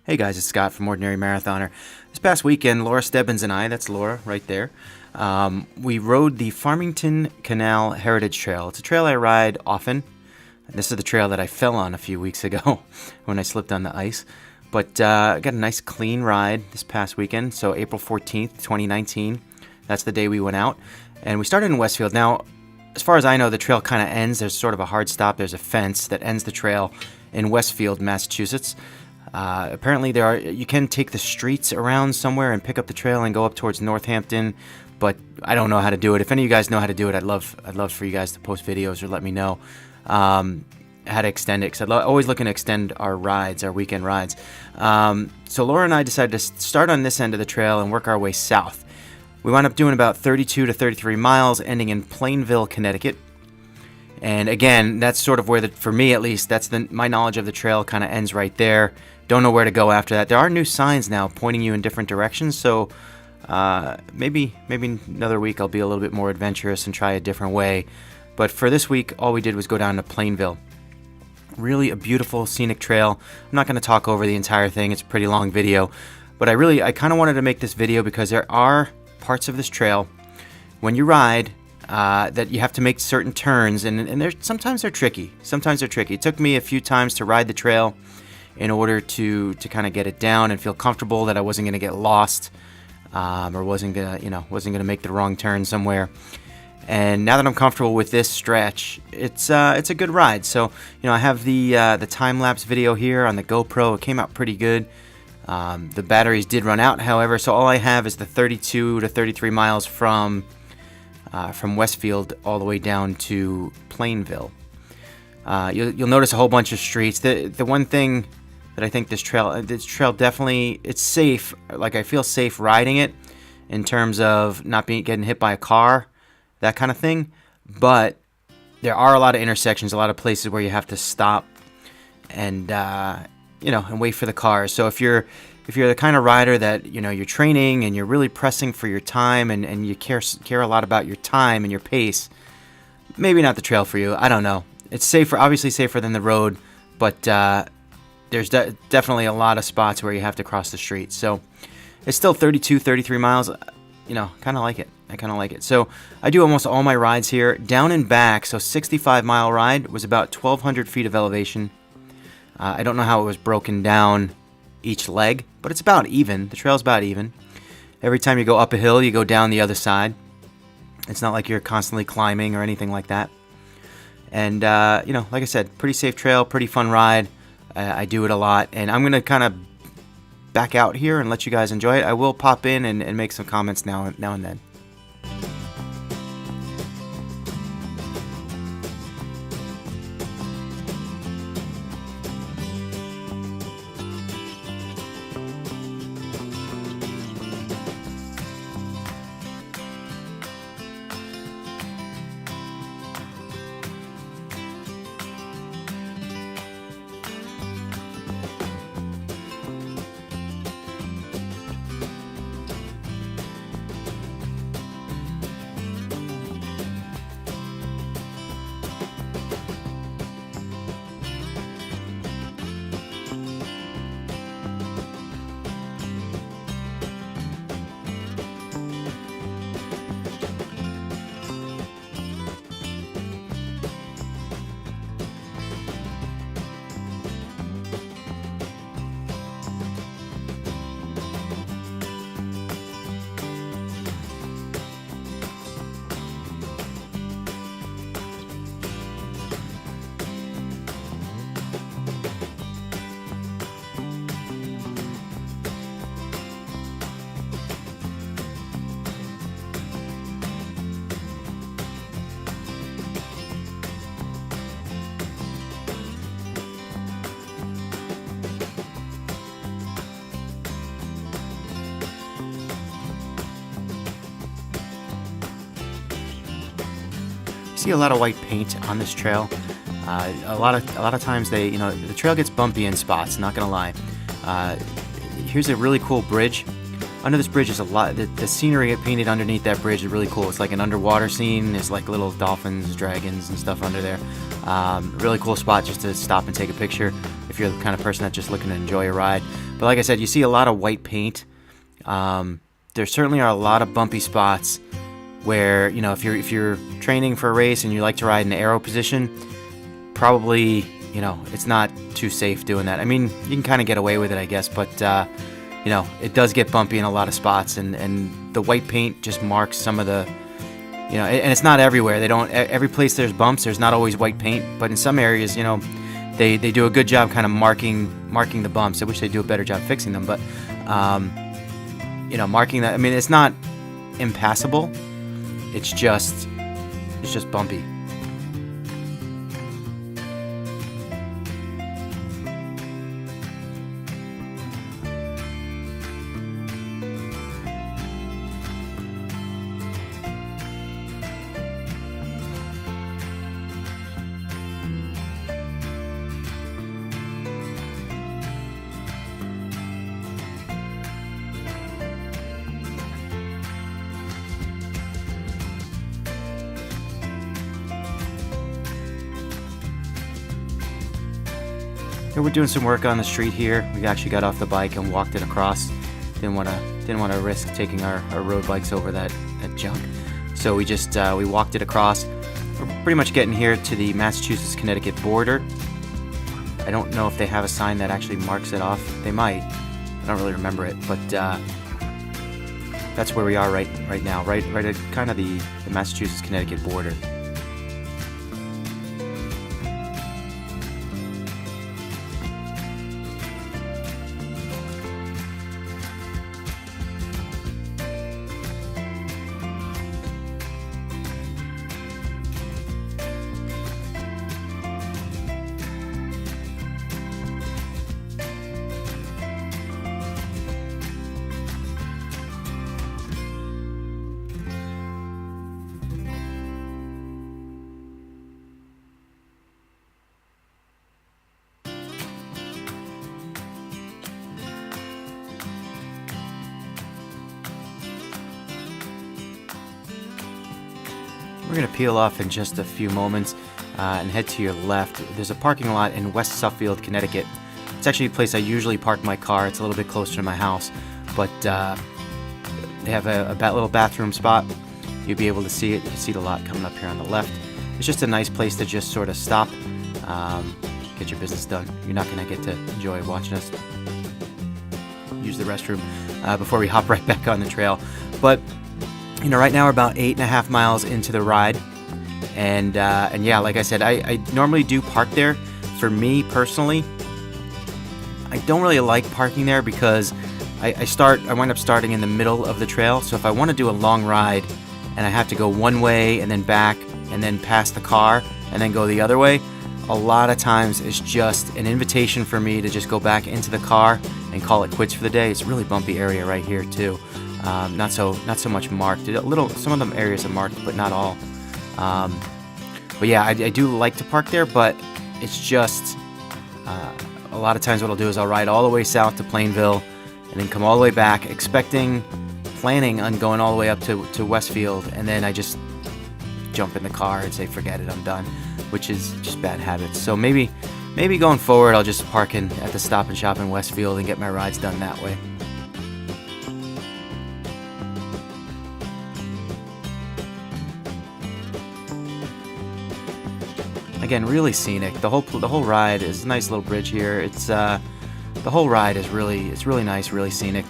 Hey guys, it's Scott from Ordinary Marathoner. This past weekend, Laura Stebbins and I, that's Laura right there, we rode the Farmington Canal Heritage Trail. It's a trail I ride often. This is the trail that I fell on a few weeks ago when I slipped on the ice. But I got a nice clean ride this past weekend, so April 14th, 2019. That's the day we went out. And we started in Westfield. Now, as far as I know, the trail kind of ends. There's sort of a hard stop. There's a fence that ends the trail in Westfield, Massachusetts. Apparently you can take the streets around somewhere and pick up the trail and go up towards Northampton, but I don't know how to do it. If any of you guys know how to do it, I'd love for you guys to post videos or let me know how to extend it, because I'm always looking to extend our rides, our weekend rides. So Laura and I decided to start on this end of the trail and work our way south. We wound up doing about 32 to 33 miles, ending in Plainville, Connecticut. And again, that's sort of where, for me at least, that's my knowledge of the trail kind of ends right there. Don't know where to go after that. There are new signs now pointing you in different directions, so maybe another week I'll be a little bit more adventurous and try a different way. But for this week, all we did was go down to Plainville. Really a beautiful scenic trail. I'm not going to talk over the entire thing. It's a pretty long video. But I kind of wanted to make this video because there are parts of this trail when you ride that you have to make certain turns, and sometimes they're tricky. It took me a few times to ride the trail in order to kind of get it down and feel comfortable that I wasn't going to get lost or wasn't gonna make the wrong turn somewhere. And now that I'm comfortable with this stretch, it's a good ride. So I have the time-lapse video here on the GoPro. It came out pretty good. The batteries did run out, however, so all I have is the 32 to 33 miles from Westfield all the way down to Plainville. You'll notice a whole bunch of streets. The one thing that I think this trail definitely, it's safe. Like, I feel safe riding it in terms of not getting hit by a car, that kind of thing. But there are a lot of intersections, a lot of places where you have to stop and and wait for the cars. So if you're the kind of rider that you're training and you're really pressing for your time and you care a lot about your time and your pace, maybe not the trail for you. I don't know. It's safer, obviously safer than the road, but there's definitely a lot of spots where you have to cross the street. So it's still 32, 33 miles. Kind of like it. I kind of like it. So I do almost all my rides here down and back. So 65-mile ride was about 1,200 feet of elevation. I don't know how it was broken down each leg, but it's about even. The trail's about even. Every time you go up a hill, you go down the other side. It's not like you're constantly climbing or anything like that. And, like I said, pretty safe trail, pretty fun ride. I do it a lot, and I'm going to kind of back out here and let you guys enjoy it. I will pop in and make some comments now and then. See a lot of white paint on this trail. A lot of times the trail gets bumpy in spots, not gonna lie. Here's a really cool bridge. Under this bridge is a lot. The scenery painted underneath that bridge is really cool. It's like an underwater scene. There's like little dolphins, dragons, and stuff under there. Really cool spot just to stop and take a picture. If if you're the kind of person that's just looking to enjoy a ride. But like I said, you see a lot of white paint. There certainly are a lot of bumpy spots where, you know, if you're training for a race and you like to ride in the aero position, probably, you know, it's not too safe doing that. I mean, you can kind of get away with it, I guess, but you know, it does get bumpy in a lot of spots, and the white paint just marks some of the, you know, and it's not everywhere. They don't, every place there's bumps, there's not always white paint, but in some areas, you know, they do a good job kind of marking the bumps. I wish they'd do a better job fixing them, but you know, marking that. I mean, it's not impassable. It's just bumpy. So we're doing some work on the street here. We actually got off the bike and walked it across. Didn't want to risk taking our road bikes over that junk. So we just we walked it across. We're pretty much getting here to the Massachusetts-Connecticut border. I don't know if they have a sign that actually marks it off. They might. I don't really remember it, but that's where we are right now, right at kind of the Massachusetts-Connecticut border. We're going to peel off in just a few moments and head to your left. There's a parking lot in West Suffield, Connecticut. It's actually a place I usually park my car. It's a little bit closer to my house, but they have a little bathroom spot. You'll be able to see it. You can see the lot coming up here on the left. It's just a nice place to just sort of stop, get your business done. You're not going to get to enjoy watching us use the restroom before we hop right back on the trail. But you know, right now we're about 8.5 miles into the ride, and yeah, like I said, I normally do park there. For me personally, I don't really like parking there because I wind up starting in the middle of the trail. So if I want to do a long ride and I have to go one way and then back and then past the car and then go the other way, a lot of times it's just an invitation for me to just go back into the car and call it quits for the day. It's a really bumpy area right here too. Not so much marked. Some of them areas are marked, but not all. But yeah, I do like to park there, but it's just a lot of times what I'll do is I'll ride all the way south to Plainville and then come all the way back, planning on going all the way up to Westfield, and then I just jump in the car and say, forget it, I'm done, which is just bad habits. So maybe going forward, I'll just park at the Stop and Shop in Westfield and get my rides done that way. Again, really scenic. The whole ride is a nice little bridge here. It's the whole ride is really nice, really scenic.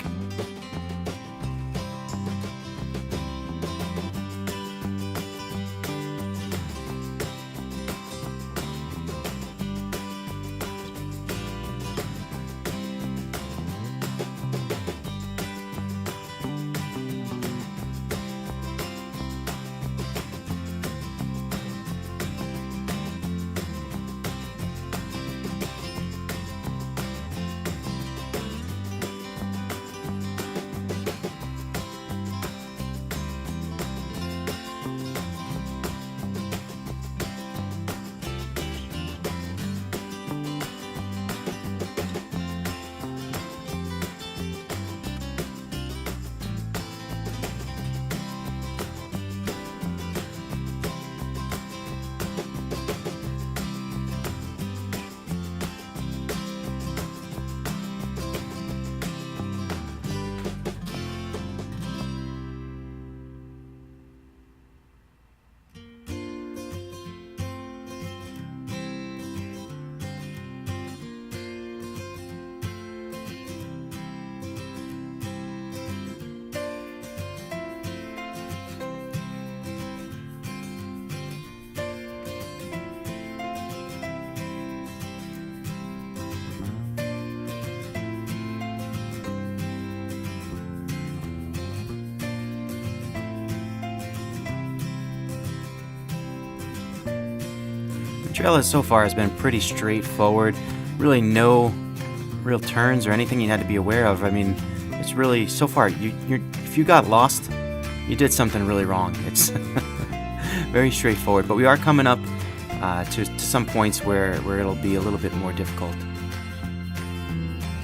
trail so far has been pretty straightforward. Really no real turns or anything you had to be aware of. I mean, it's really, so far, if you got lost, you did something really wrong. It's very straightforward, but we are coming up to some points where it'll be a little bit more difficult.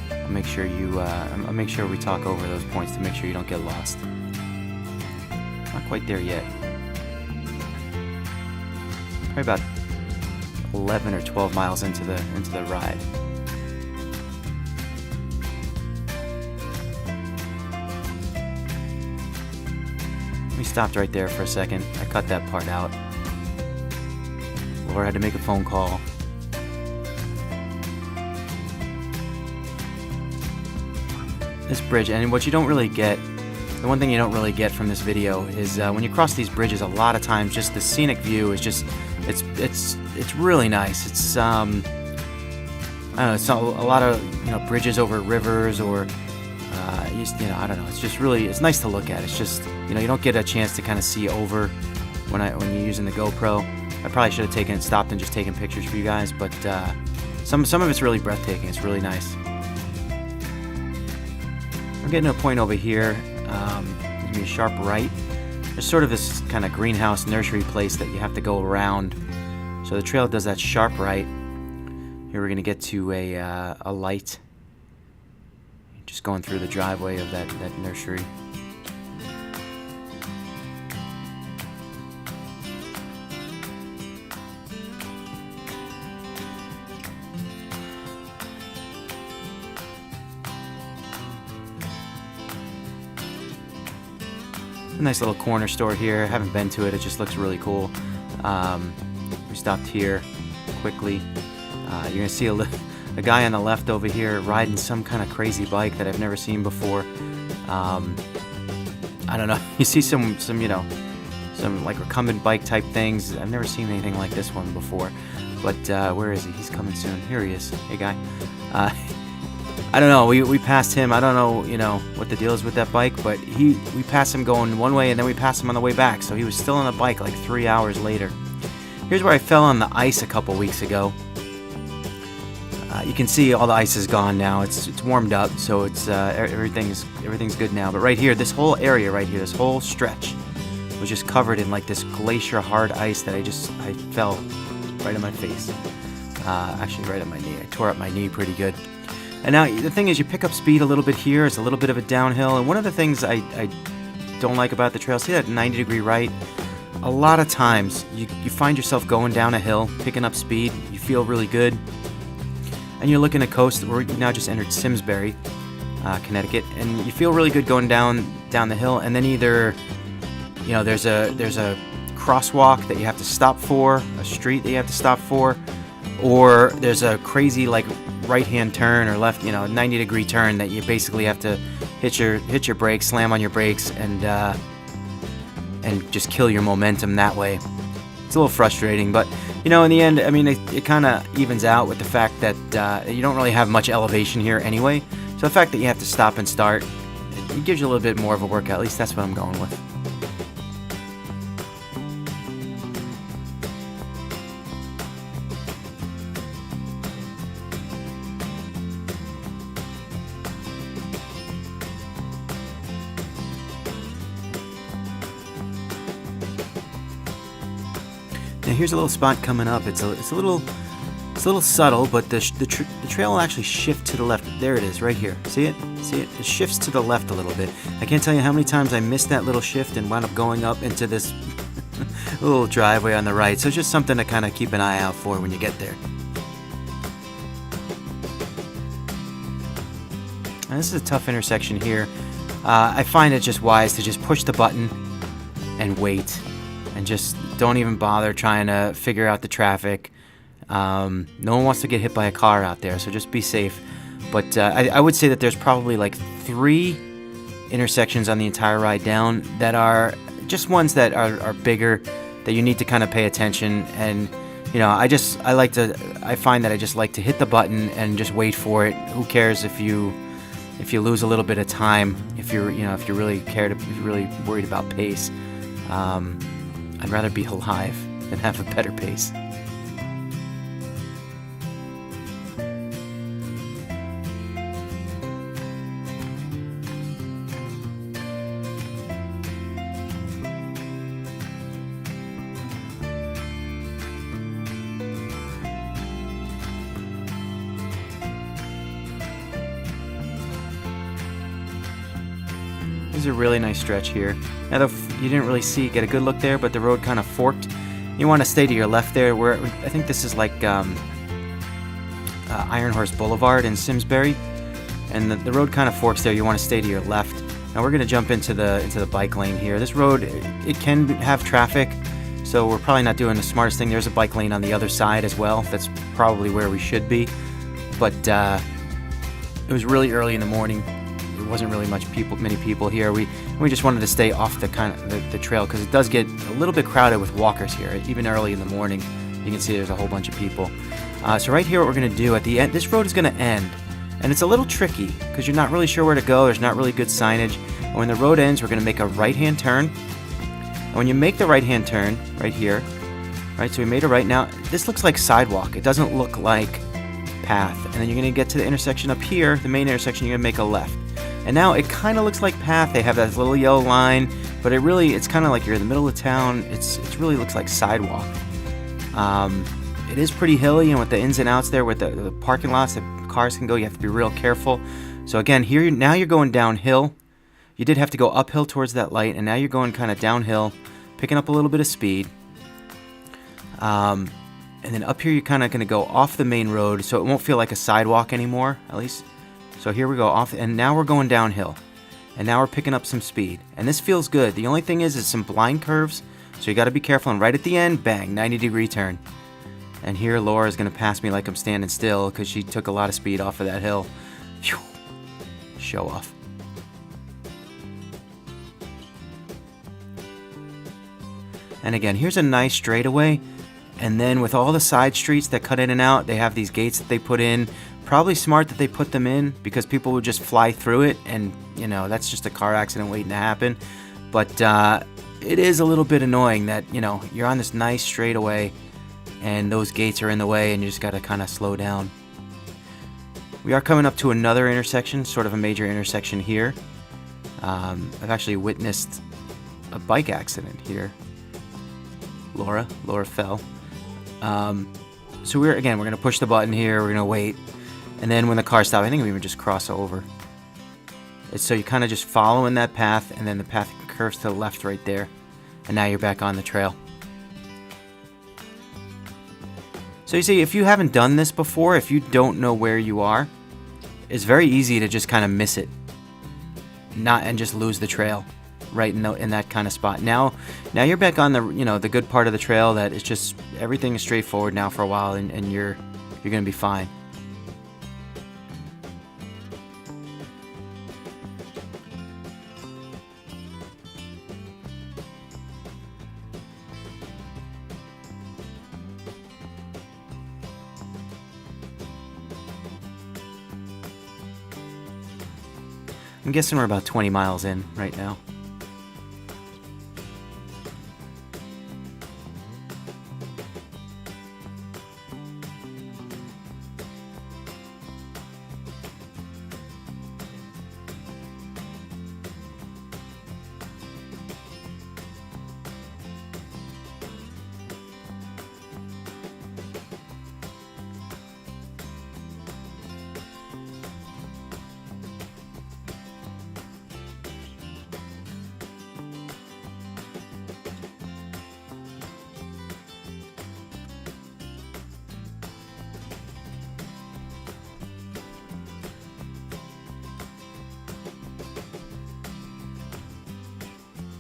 I'll make sure we talk over those points to make sure you don't get lost. Not quite there yet. Probably about 11 or 12 miles into the ride. We stopped right there for a second. I cut that part out. Laura had to make a phone call. This bridge, and what you don't really get, the one thing you don't really get from this video is when you cross these bridges, a lot of times just the scenic view is just, it's really nice. It's I don't know, it's a lot of bridges over rivers or I don't know. It's just really, it's nice to look at. It's just you don't get a chance to kind of see over when you're using the GoPro. I probably should have stopped and just taken pictures for you guys, but some of it's really breathtaking. It's really nice. We're getting to a point over here. There's going to be a sharp right. There's sort of this kind of greenhouse nursery place that you have to go around. So the trail does that sharp right. Here we're going to get to a light. Just going through the driveway of that nursery. A nice little corner store here. I haven't been to it. It just looks really cool. We stopped here quickly. You're going to see a guy on the left over here riding some kind of crazy bike that I've never seen before. I don't know. You see some like recumbent bike type things. I've never seen anything like this one before. But where is he? He's coming soon. Here he is. Hey, guy. I don't know. We passed him. I don't know, what the deal is with that bike, but we passed him going one way and then we passed him on the way back. So he was still on the bike like 3 hours later. Here's where I fell on the ice a couple weeks ago. You can see all the ice is gone now. It's warmed up, so it's everything's good now. But right here, this whole area right here, this whole stretch was just covered in like this glacier hard ice that I fell right on my face. Actually, right on my knee. I tore up my knee pretty good. And now the thing is, you pick up speed a little bit here. It's a little bit of a downhill. And one of the things I don't like about the trail, see that 90-degree right? A lot of times you find yourself going down a hill, picking up speed. You feel really good. And you're looking at coast. We're now just entered Simsbury, Connecticut, and you feel really good going down the hill. And then either, there's a crosswalk that you have to stop for, a street that you have to stop for, or there's a crazy like right-hand turn or left, 90-degree turn that you basically have to hit your brakes, slam on your brakes, and just kill your momentum that way. It's a little frustrating, but in the end, I mean, it kind of evens out with the fact that you don't really have much elevation here anyway. So the fact that you have to stop and start, it gives you a little bit more of a workout. At least that's what I'm going with. Now here's a little spot coming up. It's a little subtle, but the trail will actually shift to the left. There it is, right here. See it? See it? It shifts to the left a little bit. I can't tell you how many times I missed that little shift and wound up going up into this little driveway on the right. So it's just something to kind of keep an eye out for when you get there. Now, this is a tough intersection here. I find it just wise to just push the button and wait. And just don't even bother trying to figure out the traffic. No one wants to get hit by a car out there, so just be safe. But I would say that there's probably like 3 intersections on the entire ride down that are just ones that are bigger, that you need to kind of pay attention. And I find that I just like to hit the button and just wait for it. Who cares if you lose a little bit of time, if you're really worried about pace. I'd rather be alive than have a better pace. This is a really nice stretch here. Now, you didn't really get a good look there, but the road kind of forked. You want to stay to your left there, where I think this is like Iron Horse Boulevard in Simsbury, and the road kind of forks there. You want to stay to your left. Now we're going to jump into the bike lane here. This road, it can have traffic, so we're probably not doing the smartest thing. There's a bike lane on the other side as well. That's probably where we should be, but it was really early in the morning. There wasn't really many people here. We just wanted to stay off the trail because it does get a little bit crowded with walkers here, even early in the morning. You can see there's a whole bunch of people. So right here, what we're going to do at the end, this road is going to end, and it's a little tricky because you're not really sure where to go. There's not really good signage. And when the road ends, we're going to make a right-hand turn. And when you make the right-hand turn right here, right? So we made a right. Now this looks like sidewalk. It doesn't look like path. And then you're going to get to the intersection up here, the main intersection. You're going to make a left. And now it kind of looks like path. They have that little yellow line, but it's kind of like you're in the middle of town. It really looks like sidewalk. It is pretty hilly, and with the ins and outs there, with the parking lots that cars can go, you have to be real careful. So again, here now you're going downhill. You did have to go uphill towards that light, and now you're going kind of downhill, picking up a little bit of speed. And then up here, you're kind of going to go off the main road, so it won't feel like a sidewalk anymore, at least. So here we go off, and now we're going downhill, and now we're picking up some speed, and this feels good. The only thing is some blind curves, so you got to be careful. And right at the end, bang, 90-degree turn. And here Laura is going to pass me like I'm standing still because she took a lot of speed off of that hill. Phew. Show off. And again, here's a nice straightaway. And then with all the side streets that cut in and out, they have these gates that they put in. Probably smart that they put them in because people would just fly through it, and that's just a car accident waiting to happen. But it is a little bit annoying that you're on this nice straightaway and those gates are in the way, and you just got to kind of slow down. We are coming up to another intersection, sort of a major intersection here. I've actually witnessed a bike accident here. Laura fell. So we're going to push the button here. We're going to wait. And then when the car stops, I think we even just cross over. So you kind of just follow in that path, and then the path curves to the left right there. And now you're back on the trail. So you see, if you haven't done this before, if you don't know where you are, it's very easy to just kind of miss it. And just lose the trail right in that kind of spot. Now you're back on the good part of the trail that is just everything is straightforward now for a while, and you're going to be fine. I'm guessing we're about 20 miles in right now.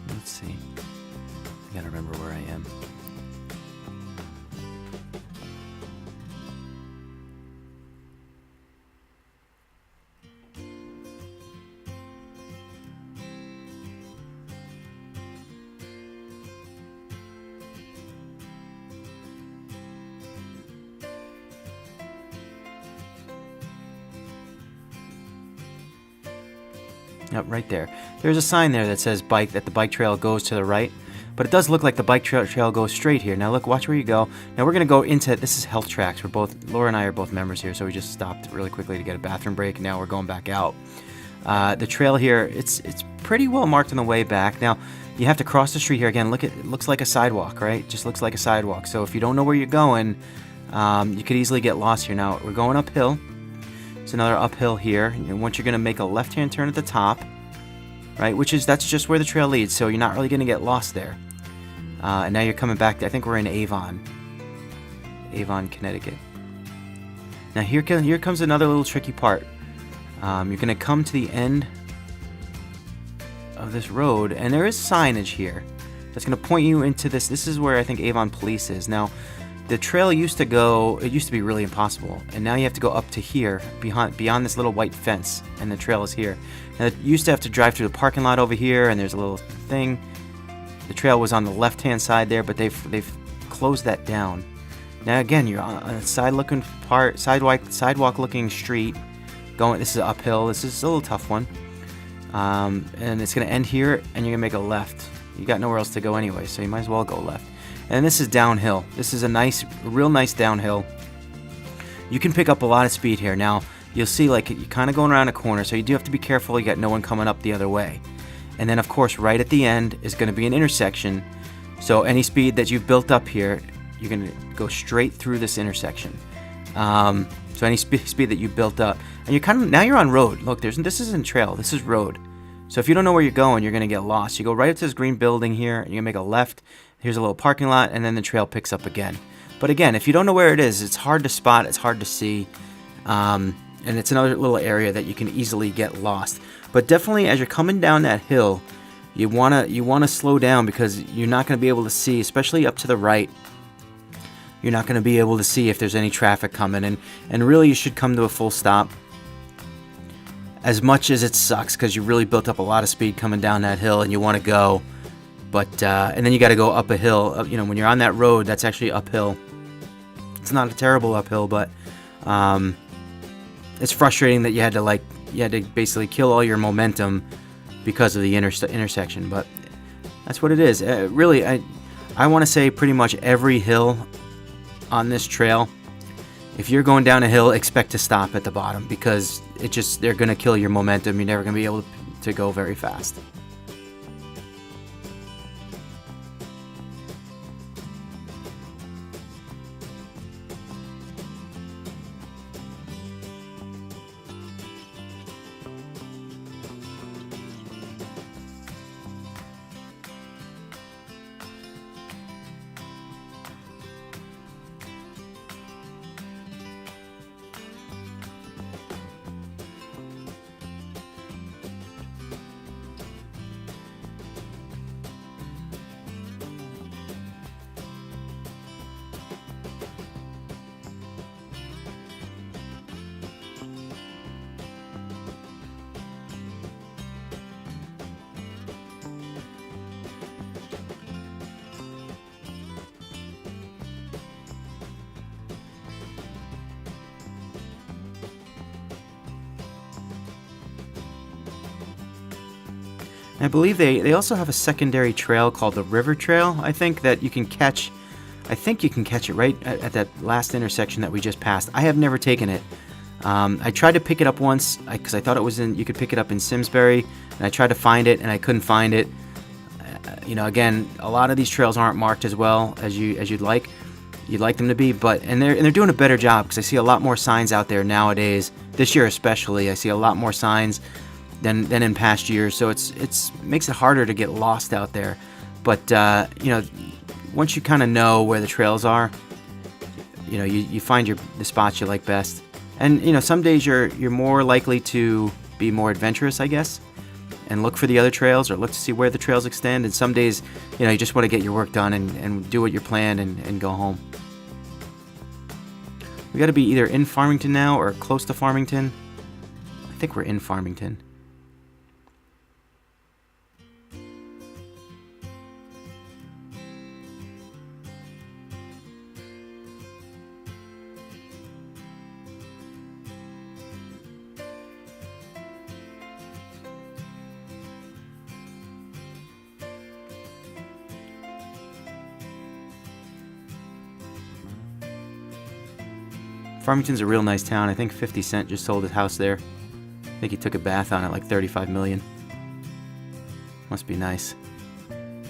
Let's see. I gotta remember where I am. Yep, right there. There's a sign there that says bike, that the bike trail goes to the right, but it does look like the bike trail goes straight here. Now look, watch where you go. Now we're gonna go into, this is Health Tracks. Laura and I are both members here, so we just stopped really quickly to get a bathroom break, and now we're going back out. The trail here, it's pretty well marked on the way back. Now, you have to cross the street here again. Look, it looks like a sidewalk, right? It just looks like a sidewalk. So if you don't know where you're going, you could easily get lost here. Now, we're going uphill. It's another uphill here. And once you're going to make a left-hand turn at the top, right? That's just where the trail leads, so you're not really going to get lost there. And now you're coming back. I think we're in Avon, Connecticut. Now here comes another little tricky part. You're going to come to the end of this road, and there is signage here that's going to point you into this. This is where I think Avon Police is. Now, the trail used to be really impossible, and now you have to go up to here, beyond this little white fence, and the trail is here. Now, you used to have to drive through the parking lot over here, and there's a little thing. The trail was on the left-hand side there, but they've closed that down. Now, again, you're on a sidewalk-looking street. This is uphill. This is a little tough one. And it's going to end here, and you're going to make a left. You got nowhere else to go anyway, so you might as well go left. And this is downhill. This is a real nice downhill. You can pick up a lot of speed here. Now, you'll see like you're kind of going around a corner, so you do have to be careful you got no one coming up the other way. And then, of course, right at the end is going to be an intersection. So any speed that you've built up here, you're going to go straight through this intersection. So any speed that you built up, and now you're on road. Look, this isn't trail. This is road. So if you don't know where you're going, you're going to get lost. You go right up to this green building here, and you're going to make a left. Here's a little parking lot, and then the trail picks up again. But again, if you don't know where it is, it's hard to spot. It's hard to see. And it's another little area that you can easily get lost. But definitely, as you're coming down that hill, you wanna slow down, because you're not going to be able to see, especially up to the right. You're not going to be able to see if there's any traffic coming, and really you should come to a full stop. As much as it sucks, because you really built up a lot of speed coming down that hill, and you want to go, but and then you got to go up a hill. When you're on that road, that's actually uphill. It's not a terrible uphill, but it's frustrating that you had to basically kill all your momentum because of the intersection. But that's what it is. Really, I want to say pretty much every hill on this trail, if you're going down a hill, expect to stop at the bottom, because they're going to kill your momentum. You're never going to be able to go very fast. I believe they also have a secondary trail called the River Trail, I think, that you can catch. I think you can catch it right at that last intersection that we just passed. I have never taken it. I tried to pick it up once because I thought you could pick it up in Simsbury, and I tried to find it and I couldn't find it. Again, a lot of these trails aren't marked as well as you'd like. You'd like them to be, and they're doing a better job, because I see a lot more signs out there nowadays. This year especially, I see a lot more signs than in past years. So it's makes it harder to get lost out there. But once you kind of know where the trails are, you find the spots you like best. And some days you're more likely to be more adventurous, I guess, and look for the other trails or look to see where the trails extend. And some days, you just want to get your work done and do what you're planned and go home. We got to be either in Farmington now or close to Farmington. I think we're in Farmington. Farmington's a real nice town. I think 50 Cent just sold his house there. I think he took a bath on it, like $35 million. Must be nice. And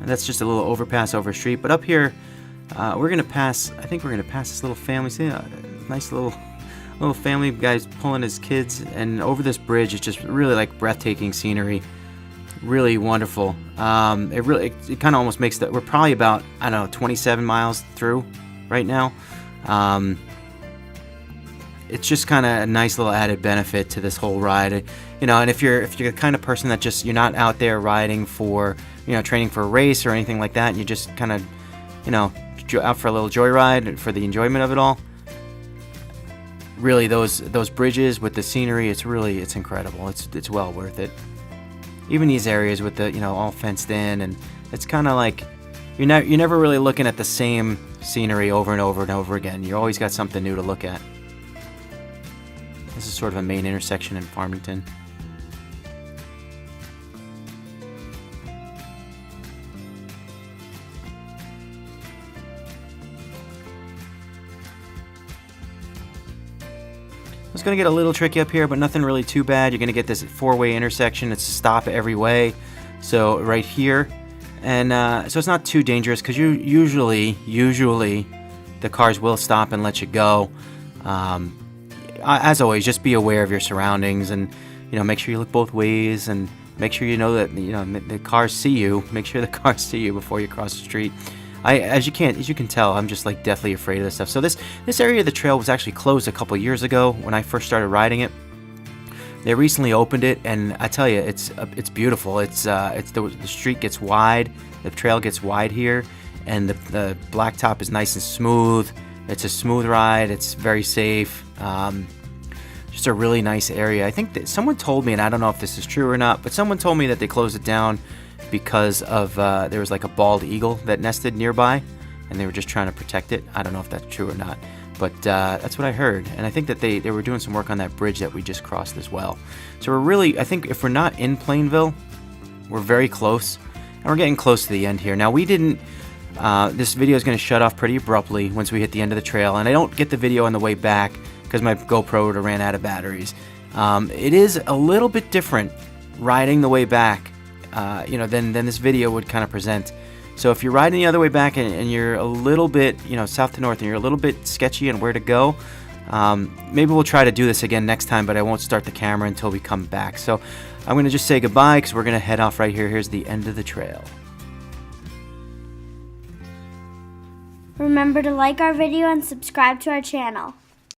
that's just a little overpass over a street. But up here, we're gonna pass. I think we're gonna pass this little family. See, nice little family guys pulling his kids, and over this bridge, it's just really like breathtaking scenery. Really wonderful. It kind of almost makes we're probably about, I don't know, 27 miles through right now. It's just kind of a nice little added benefit to this whole ride, and if you're the kind of person that just, you're not out there riding for, training for a race or anything like that, and you just kind of, out for a little joyride for the enjoyment of it all. Really, those bridges with the scenery, it's incredible. It's well worth it. Even these areas with the, all fenced in, and it's kind of like you're never really looking at the same scenery over and over and over again. You always got something new to look at. This is sort of a main intersection in Farmington. It's going to get a little tricky up here, but nothing really too bad. You're going to get this 4-way intersection. It's a stop every way. So right here. And so it's not too dangerous, because usually the cars will stop and let you go. As always, just be aware of your surroundings, and make sure you look both ways, and make sure that the cars see you. Make sure the cars see you before you cross the street. As you can tell, I'm just like deathly afraid of this stuff. So this area of the trail was actually closed a couple years ago when I first started riding it. They recently opened it, and I tell you, it's beautiful. The street gets wide, the trail gets wide here, and the blacktop is nice and smooth. It's a smooth ride. It's very safe. Just a really nice area. I think that someone told me, and I don't know if this is true or not, but someone told me that they closed it down because of there was like a bald eagle that nested nearby, and they were just trying to protect it. I don't know if that's true or not, but that's what I heard. And I think that they were doing some work on that bridge that we just crossed as well. So we're really, I think if we're not in Plainville, we're very close, and we're getting close to the end here. Now, we didn't this video is going to shut off pretty abruptly once we hit the end of the trail, and I don't get the video on the way back because my GoPro would have ran out of batteries. It is a little bit different riding the way back, than this video would kind of present. So if you're riding the other way back and you're a little bit, south to north, and you're a little bit sketchy on where to go, maybe we'll try to do this again next time, but I won't start the camera until we come back. So I'm going to just say goodbye, because we're going to head off right here. Here's the end of the trail. Remember to like our video and subscribe to our channel.